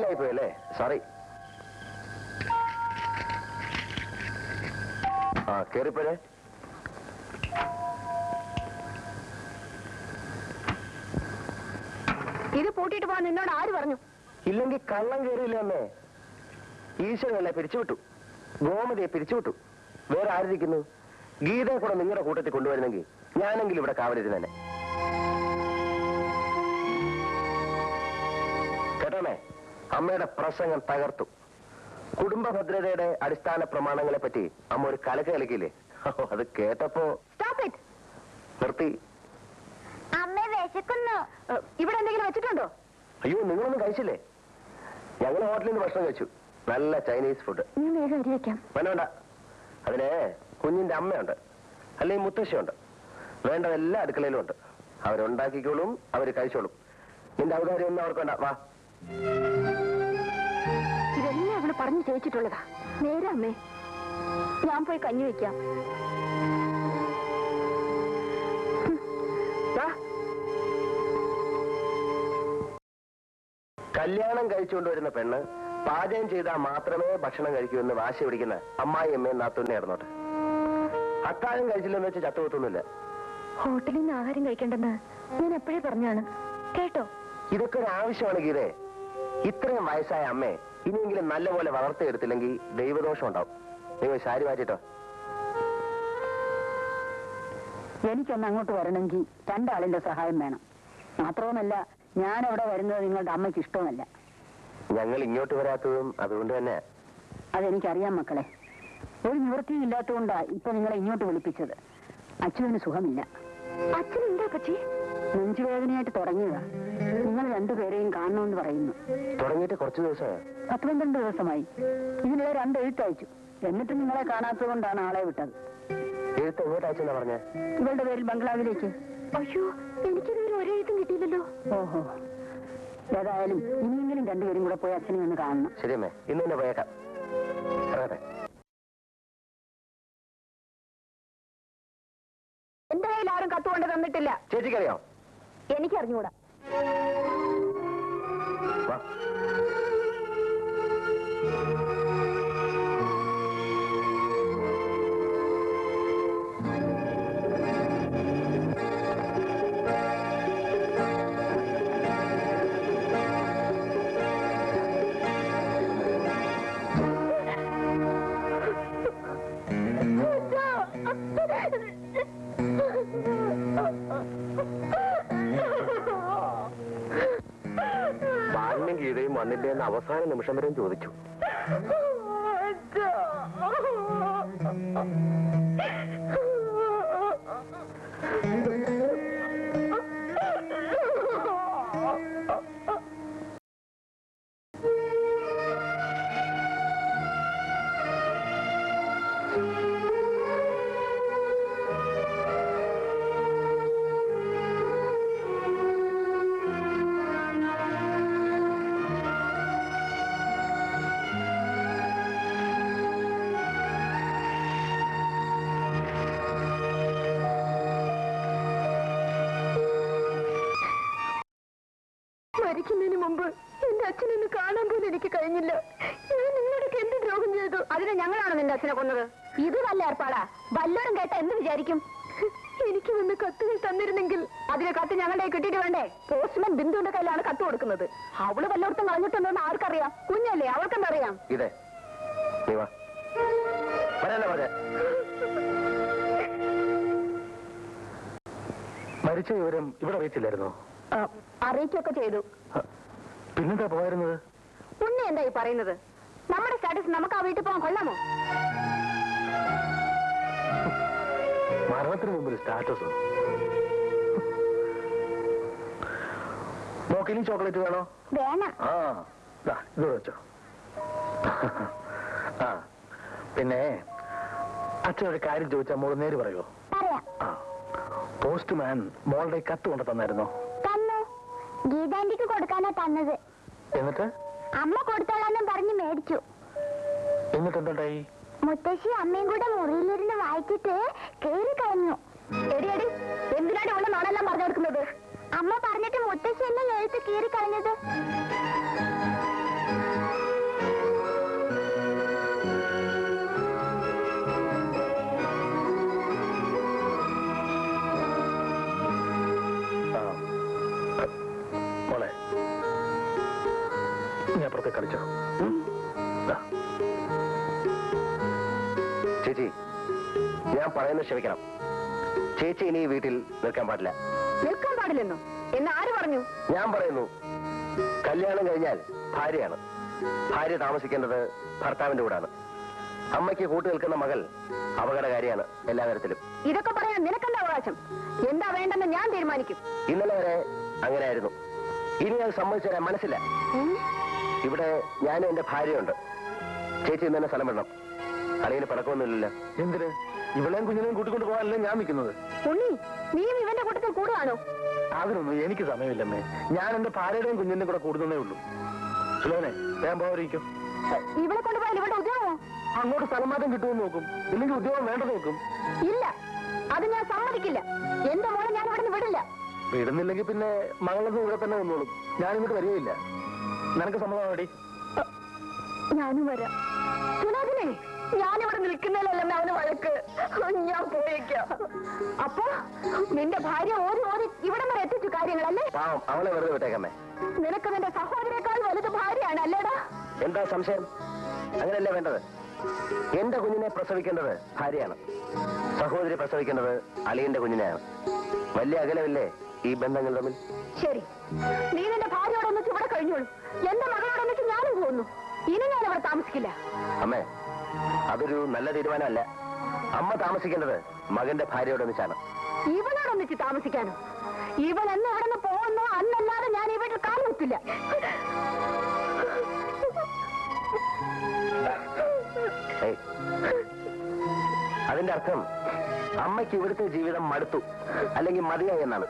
ടെൻഷനിലായി പോയല്ലേ, സോറി. ആ കേറിപ്പോഴേ. ഇത് പൂട്ടിയിട്ട് പോകാൻ നിന്നോട് ആര് പറഞ്ഞു? ഇല്ലെങ്കിൽ കള്ളം കയറിയില്ല അമ്മേ. ഈശ്വരനല്ലേ പിരിച്ചുവിട്ടു, ഗോമതിയെ പിരിച്ചുവിട്ടു. വേറെ ആരിരിക്കുന്നു? ഗീതയെ കൂടെ നിങ്ങളുടെ കൂട്ടത്തിൽ കൊണ്ടുവരുന്നെങ്കിൽ ഞാനെങ്കിലും ഇവിടെ കാവലിരുന്നെ. കേട്ടോമേ, അമ്മയുടെ പ്രസംഗം തകർത്തു. കുടുംബ ഭദ്രതയുടെ അടിസ്ഥാന പ്രമാണങ്ങളെ പറ്റി അമ്മ ഒരു കലക്ക് കലക്കില്ലേ? അത് കേട്ടപ്പോ നിർത്തി. അമ്മ വിശക്കുന്നു. ഇവിടെ എന്തെങ്കിലും വെച്ചിട്ടുണ്ടോ? അയ്യോ, നിങ്ങളൊന്നും കഴിച്ചില്ലേ? ഞങ്ങൾ ഹോട്ടലിൽ നിന്ന് ഭക്ഷണം കഴിച്ചു, നല്ല ചൈനീസ് ഫുഡ്. വേണ്ട, അതിന് കുഞ്ഞിന്റെ അമ്മയുണ്ട്, അല്ലെങ്കിൽ മുത്തശ്ശിയുണ്ട്. വേണ്ടതെല്ലാം അടുക്കളയിലും ഉണ്ട്. അവരുണ്ടാക്കിക്കോളും, അവര് കഴിച്ചോളും. നിന്റെ ഔദാര്യം ഒന്നും അവർക്ക് വേണ്ട. വാ. ഇതെല്ലാം അവള് പറഞ്ഞു ചോദിച്ചിട്ടുള്ളതാ. നേരെ അമ്മേ, ഞാൻ പോയി കഞ്ഞി വെക്കാം. കല്യാണം കഴിച്ചുകൊണ്ടുവരുന്ന പെണ്ണ് പാചകം ചെയ്താൽ മാത്രമേ ഭക്ഷണം കഴിക്കൂ എന്ന് വാശി പിടിക്കുന്ന അമ്മായി അമ്മയും നാത്തൂന്നെ ഇടന്നോട്ടെ. അത്താഴം കഴിച്ചില്ലെന്ന് വെച്ച് ചത്തുപോത്തൊന്നുമില്ല. ഹോട്ടലിൽ നിന്ന് ആഹാരം കഴിക്കേണ്ടെന്ന് ഞാൻ എപ്പോഴേ പറഞ്ഞാണ്, കേട്ടോ? ഇതൊക്കെ ഒരു ആവശ്യമാണ് ഗീതേ. ഇത്രയും വയസ്സായ അമ്മയെ ഇനിയെങ്കിലും നല്ലപോലെ വളർത്തിയെടുത്തില്ലെങ്കിൽ ദൈവദോഷം ഉണ്ടാവും. നിങ്ങൾ ശാരി മാറ്റിട്ടോ. എനിക്കൊന്ന് അങ്ങോട്ട് വരണമെങ്കിൽ രണ്ടാളിന്റെ സഹായം വേണം. മാത്രവുമല്ല, ഞാൻ അവിടെ വരുന്നത് നിങ്ങളുടെ അമ്മയ്ക്ക് ഇഷ്ടവുമല്ല. ഞങ്ങൾ ഇങ്ങോട്ട് വരാത്തതും അതുകൊണ്ട് തന്നെ. അതെനിക്കറിയാം മക്കളെ. ഒരു നിവൃത്തിയും ഇല്ലാത്തതുകൊണ്ടാ ഇപ്പൊ നിങ്ങളെ ഇങ്ങോട്ട് വിളിപ്പിച്ചത്. അച്ഛന് സുഖമില്ല. അച്ഛനെന്താ പറ്റി? നെഞ്ചുവേദനയായിട്ട് തുടങ്ങിയതാ. നിങ്ങൾ രണ്ടുപേരെയും കാണണമെന്ന് പറയുന്നു. തുടങ്ങിയിട്ട് കുറച്ച് ദിവസമായി. 12 ദിവസമായി. ഇതിനിടെ 2 എഴുത്തയച്ചു. എന്നിട്ട് നിങ്ങളെ കാണാത്തത് കൊണ്ടാണ് ആളെ വിട്ടത്. എഴുത്ത് എങ്ങോട്ട് അയച്ചെന്നാ പറഞ്ഞ? ഇവളുടെ പേരിൽ ബംഗ്ലാവിലേക്ക്. അയ്യോ, എനിക്കിതുവരെ ഒരെഴുത്തും കിട്ടിയില്ലല്ലോ. ഓഹോ, ഏതായാലും ഇനിയെങ്കിലും രണ്ടുപേരും കൂടെ പോയി അച്ഛനെ ഒന്ന് കാണണം. ശരിയമ്മേ, ഇന്ന് തന്നെ പോയേക്കാം. എന്റെ കയ്യിൽ ആരും കത്തുകൊണ്ട് തന്നിട്ടില്ല. ചേച്ചിക്കറിയാം? എനിക്കറിഞ്ഞൂടാ. ബാലിനും ഗീതയും വന്നില്ലേ എന്ന് അവസാന നിമിഷം വരെയും ചോദിച്ചു. മരിക്കുന്നതിന് മുമ്പ് എന്റെ അച്ഛനൊന്ന് കാണാൻ പോലും എനിക്ക് കഴിഞ്ഞില്ല. ഞാൻ നിങ്ങളോടൊക്കെ എന്ത് ദ്രോഹം ചെയ്തു? അതിന് ഞങ്ങളാണ് നിന്റെ അച്ഛനെ കൊന്നത്. ഇത് നല്ല ഏർപ്പാടാ. വല്ലവരും കേട്ട എന്ത് വിചാരിക്കും? എനിക്ക് വന്ന് കത്തുകൾ തന്നിരുന്നെങ്കിൽ. അതിന് കത്ത് ഞങ്ങളുടെ കിട്ടിയിട്ട് വേണ്ടേ? പോസ്റ്റ്മാൻ ബിന്ദുവിന്റെ കയ്യിലാണ് കത്ത് കൊടുക്കുന്നത്. അവള് വല്ലയിടത്തും കളഞ്ഞിട്ടുണ്ടെന്ന് ആർക്കറിയാം? കുഞ്ഞല്ലേ, അവൾക്കെന്തറിയാം? ഇതേ മരിച്ച വിവരം ഇവിടെ അറിയിച്ചില്ലായിരുന്നോ? അറിയിക്കൊക്കെ ചെയ്തു. പിന്നെന്താ പോയിരുന്നത്? ഉണ്ണി എന്തായി പറയുന്നത്? നമ്മുടെ സ്റ്റാറ്റസ് നമുക്ക് ആ വീട്ടിൽ പോകാൻ കൊള്ളാമോ? മരണത്തിന് മുമ്പിൽ സ്റ്റാറ്റസ് നോക്കിനി ചോക്ലേറ്റ് വേണോ? വേണം. ആ ഇത് വെച്ചോ. ആ പിന്നെ അച്ഛനൊരു കാര്യം ചോദിച്ചാൽ മോള് നേര് പറയുമോ? ആ, പോസ്റ്റ്മാൻ മോളുടെ കത്ത് കൊണ്ട് തന്നായിരുന്നോ? തന്നു. ഗീതാന്റിക്ക് കൊടുക്കാനാ തന്നത്. എന്നിട്ട് അമ്മ കൊടുത്തോളാന്നും പറഞ്ഞ് മേടിച്ചു. എന്നിട്ട് എന്തുണ്ടായി? മുത്തശ്ശി അമ്മയും കൂടെ മുറിയിലിരുന്ന് വായിച്ചിട്ട് കേറി കളഞ്ഞു. എടിയടി, എന്തിനാണ് ഉള്ള നാളെല്ലാം പറഞ്ഞു കൊടുക്കുന്നത്? അമ്മ പറഞ്ഞിട്ട് മുത്തശ്ശി എന്നെ എഴുത്ത് കീറി കളഞ്ഞത്. ഞാൻ പുറത്തെ കളിച്ചോ. ചേച്ചി, ഞാൻ പറയുന്നത് ക്ഷമിക്കണം. ചേച്ചി ഇനി ഈ വീട്ടിൽ നിൽക്കാൻ പാടില്ല. നിൽക്കാൻ പാടില്ലെന്നോ? എന്ന് ആര് പറഞ്ഞു? ഞാൻ പറയുന്നു, കല്യാണം കഴിഞ്ഞാൽ ഭാര്യയാണ്. ഭാര്യ താമസിക്കേണ്ടത് ഭർത്താവിന്റെ കൂടാണ്. അമ്മയ്ക്ക് കൂട്ടു നിൽക്കുന്ന മകൾ അപകടകാരിയാണ് എല്ലാ തരത്തിലും. ഇതൊക്കെ പറയാൻ നിനക്കെന്താ അവകാശം? എന്താ വേണ്ടെന്ന് ഞാൻ തീരുമാനിക്കും. ഇന്നലെ വരെ അങ്ങനെയായിരുന്നു. ഇനി അത് സമ്മതിച്ചു തരാൻ മനസ്സില്ല. ഇവിടെ ഞാനും എന്റെ ഭാര്യയുണ്ട്. ചേച്ചി ഇന്ന് തന്നെ സ്ഥലം വിടണം. അളിയന് പടക്കമൊന്നുമില്ലല്ലോ. എന്തിന്? ഇവളെയും കുഞ്ഞിനെയും കൂട്ടിക്കൊണ്ട് പോകാനല്ലേ ഞാൻ നിൽക്കുന്നത്. ഉണ്ണി, നീയും ഇവന്റെ കൂട്ടത്തിൽ കൂടുകയാണോ? അതിനൊന്നും എനിക്ക് സമയമില്ലമ്മേ. ഞാൻ എന്റെ ഭാര്യയുടെയും കുഞ്ഞിന്റെയും കൂടെ കൂടുന്നേ ഉള്ളൂ. സുലോനെ, വേഗം പോകാതിരിക്കും. ഇവളെ കൊണ്ടുപോയാൽ ഇവിടെ ഉദ്യോഗമോ? അങ്ങോട്ട് സ്ഥലം മാറ്റം കിട്ടുമെന്ന് നോക്കും. ഇല്ലെങ്കിൽ ഉദ്യോഗം വേണ്ടത് നോക്കും. ഇല്ല, അത് ഞാൻ സമ്മതിക്കില്ല. എന്റെ മോളെ ഞാൻ ഇവിടെ നിന്ന് വിടില്ല. വിടുന്നില്ലെങ്കിൽ പിന്നെ മകളൊന്നും ഇവിടെ തന്നെ വന്നോളും. ഞാൻ ഇങ്ങോട്ട് വരികയില്ല. നിനക്ക് സമ്മതമാടി? ഞാനും വരാം. സുനാഥിനെ, ഞാനിവിടെ നിൽക്കുന്നില്ലല്ലോ അവന് വഴക്ക്. ഞാൻ പോയേക്കാം. അപ്പൊ നിന്റെ ഭാര്യ ഓടി ഓടി ഇവിടെ വരെ എത്തിച്ചു കാര്യങ്ങളല്ലേ? പാവം, അവളെ വെറുതെ വിട്ടേക്കമ്മേ. നിനക്ക് നിന്റെ സഹോദരേക്കാൾ വലുത് ഭാര്യയാണ് അല്ലേടാ? എന്താ സംശയം? അങ്ങനെയല്ലേ വേണ്ടത്? എന്റെ കുഞ്ഞിനെ പ്രസവിക്കേണ്ടത് ഭാര്യയാണ്. സഹോദരി പ്രസവിക്കേണ്ടത് അളിയന്റെ കുഞ്ഞിനെയാണ്. വലിയ അകലമില്ലേ ഈ ബന്ധങ്ങൾ തമ്മിൽ? ശരി, നീ നിന്റെ ഭാര്യയോടൊന്നിച്ച് ഇവിടെ കഴിഞ്ഞോളൂ. എന്റെ മകളോടൊന്നിച്ച് ഞാനും പോകുന്നു. ഇനി ഞാൻ ഇവിടെ താമസിക്കില്ല. അമ്മേ, അതൊരു നല്ല തീരുമാനമല്ല. അമ്മ താമസിക്കേണ്ടത് മകന്റെ ഭാര്യയോടൊന്നിച്ചാണ്. ഇവനോടൊന്നിച്ച് താമസിക്കാനോ? ഇവൻ എന്ന് ഇവിടെ നിന്ന് പോകുന്നോ അന്നല്ലാതെ ഞാൻ ഈ വീട്ടിൽ കാലം വെക്കില്ല. അതിന്റെ അർത്ഥം അമ്മയ്ക്ക് ഇവിടുത്തെ ജീവിതം മടുത്തു, അല്ലെങ്കിൽ മതിയായി എന്നാണ്.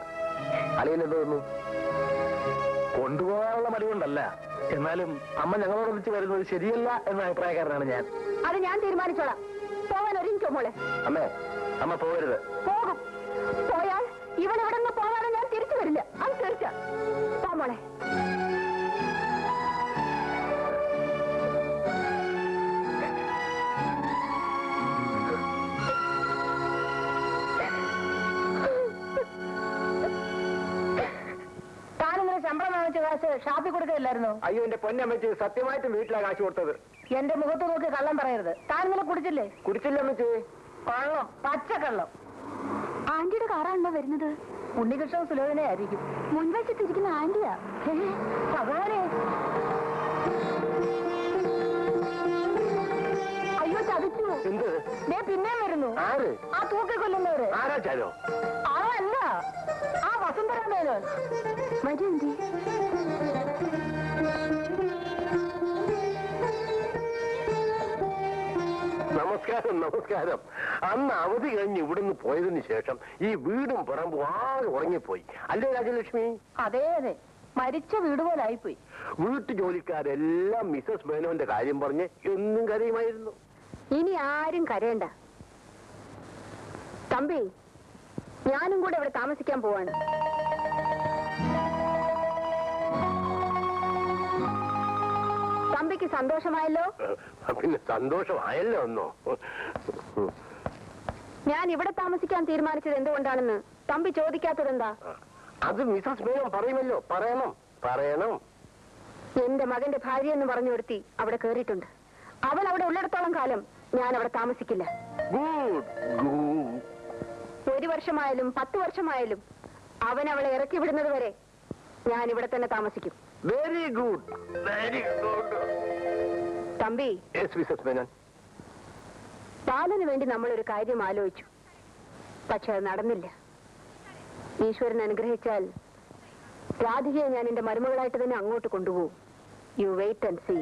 അളിയന് തോന്നുന്നു? കൊണ്ടുപോകാനുള്ള മടി കൊണ്ടല്ല, എന്നാലും അമ്മ ഞങ്ങളോടൊന്നിച്ച് വരുന്നത് ശരിയല്ല എന്ന അഭിപ്രായക്കാരനാണ് ഞാൻ. അത് ഞാൻ തീരുമാനിച്ചോളാം. പോവാൻ ഒരുങ്ങിക്കോ മോളെ. അമ്മേ, അമ്മ പോകരുത്. പോകും. പോയാൽ ഇവൻ ഇവിടെ നിന്ന് പോകാതെ ഞാൻ തിരിച്ചു വരില്ല. അത് തീർച്ച. പോ മോളെ. ശമ്പളം വാങ്ങിച്ച കാശ് ഷാപ്പി കൊടുക്കില്ലായിരുന്നു? അയ്യോ, എന്റെ പൊന്നമ്മച്ച്, സത്യമായിട്ട് വീട്ടിലാ കാശ് കൊടുത്തത്. എന്റെ മുഖത്ത് നോക്കി കള്ളം പറയരുത്. താൻ ഇന്നലെ കുടിച്ചില്ലേ? കുടിച്ചില്ല അമ്മച്ചി. കള്ളം, പച്ചക്കള്ളം. ആന്റിയുടെ കാറാണല്ലോ വരുന്നത്. ഉണ്ണികൃഷ്ണൻ സുലോചനെ ആയിരിക്കും. മുൻവശത്തിരിക്കുന്ന ആന്റിയാ. ഭഗവാനെ, അയ്യോ ചതിച്ചു. എന്ത്? പിന്നെയും വരുന്നു. ആര്? ആ തൂക്കിക്കൊല്ലുന്നവര്. ആരാച്ചാലോ? അതല്ല, ആ വസുന്ധരാമേനോൻ. മരുന്തി നമസ്കാരം, നമസ്കാരം. അന്ന് അവധി കഴിഞ്ഞ് ഇവിടുന്ന് പോയതിനു ശേഷം ഈ വീടും പറമ്പും ആകെ ഉറങ്ങിപ്പോയി അല്ലേ രാജലക്ഷ്മി? അതെ അതെ, മരിച്ച വീട് പോലായിപ്പോയി. വീട്ടു ജോലിക്കാരെല്ലാം മിസസ് മേനോന്റെ കാര്യം പറഞ്ഞ് എന്നും കരയുമായിരുന്നു. ഇനി ആരും കരയണ്ട തമ്പി. ഞാനും കൂടെ ഇവിടെ താമസിക്കാൻ പോവാണ്. തമ്പിക്ക് സന്തോഷമായല്ലോ? പിന്നെ സന്തോഷമായല്ലോ ഒന്നോ. ഞാൻ ഇവിടെ താമസിക്കാൻ തീരുമാനിച്ചത് എന്തുകൊണ്ടാണെന്ന് തമ്പി ചോദിക്കാത്തതെന്താ? അത് മിസസ് മേനോൻ പറയുമല്ലോ. പറയണം, പറയണം. എന്റെ മകന്റെ ഭാര്യ എന്ന് പറഞ്ഞു ഒരുത്തി അവിടെ കേറിയിട്ടുണ്ട്. അവൾ അവിടെ ഉള്ളിടത്തോളം കാലം ഞാൻ അവിടെ താമസിക്കില്ല. ഒരു വർഷമായാലും 10 വർഷമായാലും അവൻ അവളെ ഇറക്കി വിടുന്നത് വരെ ഞാൻ ഇവിടെ തന്നെ താമസിക്കും. Very good, very good. Thampi, Mrs Menon, ബാലന് വേണ്ടി നമ്മളൊരു കാര്യം ആലോചിച്ചു. പക്ഷെ അത് നടന്നില്ല. ഈശ്വരൻ അനുഗ്രഹിച്ചാൽ രാധികയെ ഞാൻ എന്റെ മരുമകളായിട്ട് തന്നെ അങ്ങോട്ട് കൊണ്ടുപോകും. You wait and see.